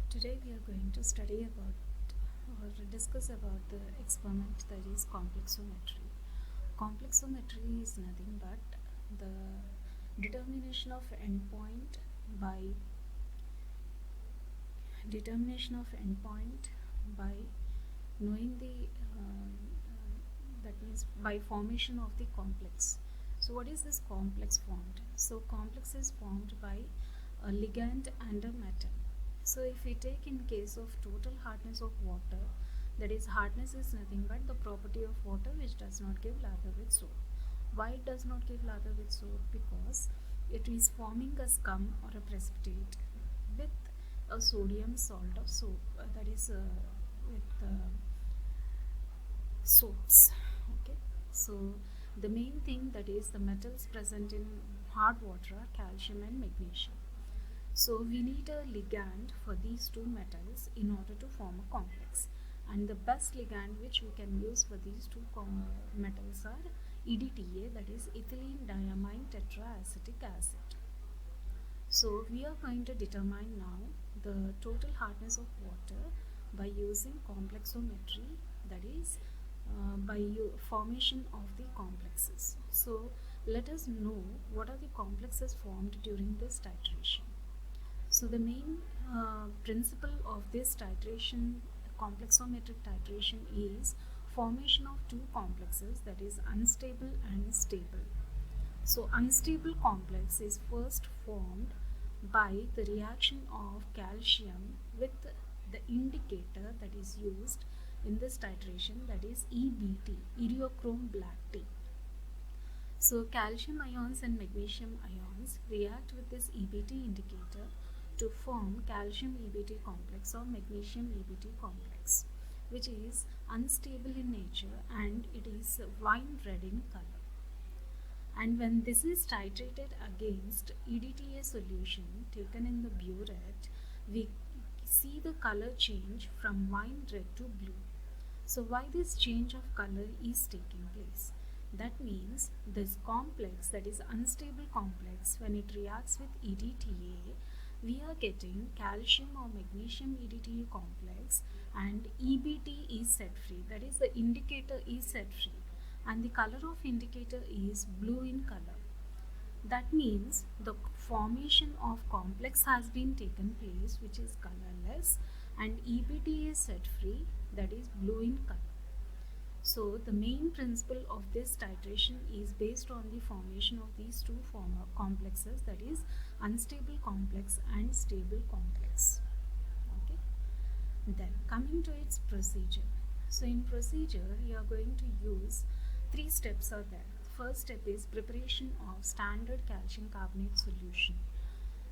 Today we are going to study about or discuss about the experiment that is complexometry. Complexometry is nothing but the determination of endpoint by by knowing the that means by formation of the complex. So what is this complex formed? So complex is formed by a ligand and a metal. So if we take in case of total hardness of water, that is hardness is nothing but the property of water which does not give lather with soap. Why it does not give lather with soap? Because it is forming a scum or a precipitate with a sodium salt of soap, that is with soaps. Okay, so the main thing that is the metals present in hard water are calcium and magnesium. So we need a ligand for these two metals in order to form a complex, and the best ligand which we can use for these two metals are EDTA, that is ethylene diamine tetraacetic acid. So we are going to determine now the total hardness of water by using complexometry, that is by formation of the complexes. So let us know what are the complexes formed during this titration. So the main principle of this titration, complexometric titration, is formation of two complexes, that is unstable and stable. So unstable complex is first formed by the reaction of calcium with the indicator that is used in this titration, that is EBT, iriochrome black tea. So calcium ions and magnesium ions react with this EBT indicator to form calcium EBT complex or magnesium EBT complex, which is unstable in nature and it is wine red in color. And when this is titrated against EDTA solution taken in the burette, we see the color change from wine red to blue. So why this change of color is taking place? That means this complex, that is unstable complex, when it reacts with EDTA, we are getting calcium or magnesium EDTA complex and EBT is set free, that is the indicator is set free, and the color of indicator is blue in color. That means the formation of complex has been taken place which is colorless and EBT is set free, that is blue in color. So the main principle of this titration is based on the formation of these two complexes, that is unstable complex and stable complex. Okay. Then coming to its procedure. So in procedure we are going to use 3 steps are there. First step is preparation of standard calcium carbonate solution.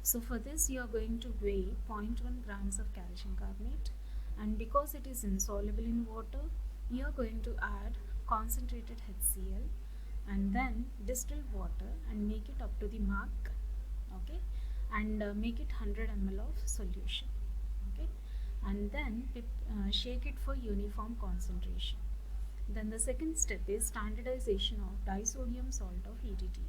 So for this you are going to weigh 0.1 grams of calcium carbonate, and because it is insoluble in water, you are going to add concentrated HCl and then distill water and make it up to the mark. Okay, and make it 100 ml of solution. Okay, and then shake it for uniform concentration. Then the second step is standardization of disodium salt of EDTA.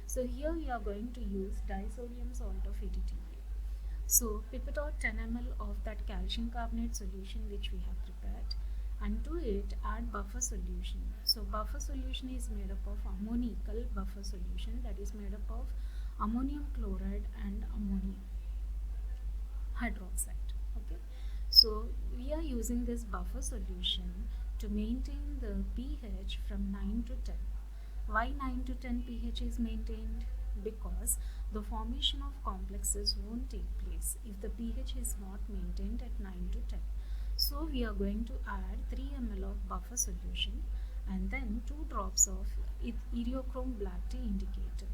So here we are going to use disodium salt of EDTA. So pipette out 10 ml of that calcium carbonate solution which we have prepared, and to it add buffer solution. So buffer solution is made up of ammoniacal buffer solution, that is made up of ammonium chloride and ammonium hydroxide. Okay, so we are using this buffer solution to maintain the pH from 9 to 10. Why 9 to 10 pH is maintained? Because the formation of complexes won't take place if the pH is not maintained at 9 to 10. So we are going to add 3 ml of buffer solution and then 2 drops of iriochrome black tea indicator,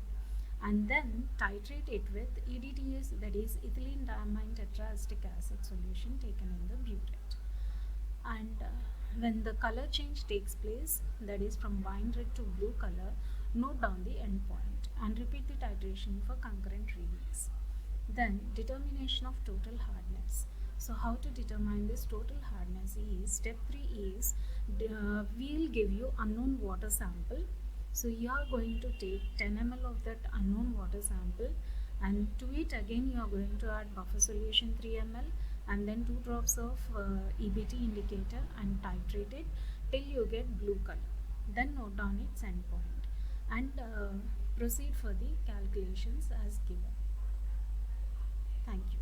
and then titrate it with EDTA, that is ethylene diamine tetraacetic acid solution taken in the burette. And when the color change takes place, that is from wine red to blue color, note down the endpoint and repeat the titration for concurrent readings. Then determination of total hardness. So how to determine this total hardness is, step 3 is we'll give you unknown water sample. So you are going to take 10 ml of that unknown water sample, and to it again you are going to add buffer solution 3 ml and then 2 drops of EBT indicator and titrate it till you get blue color. Then note down its endpoint and proceed for the calculations as given. Thank you.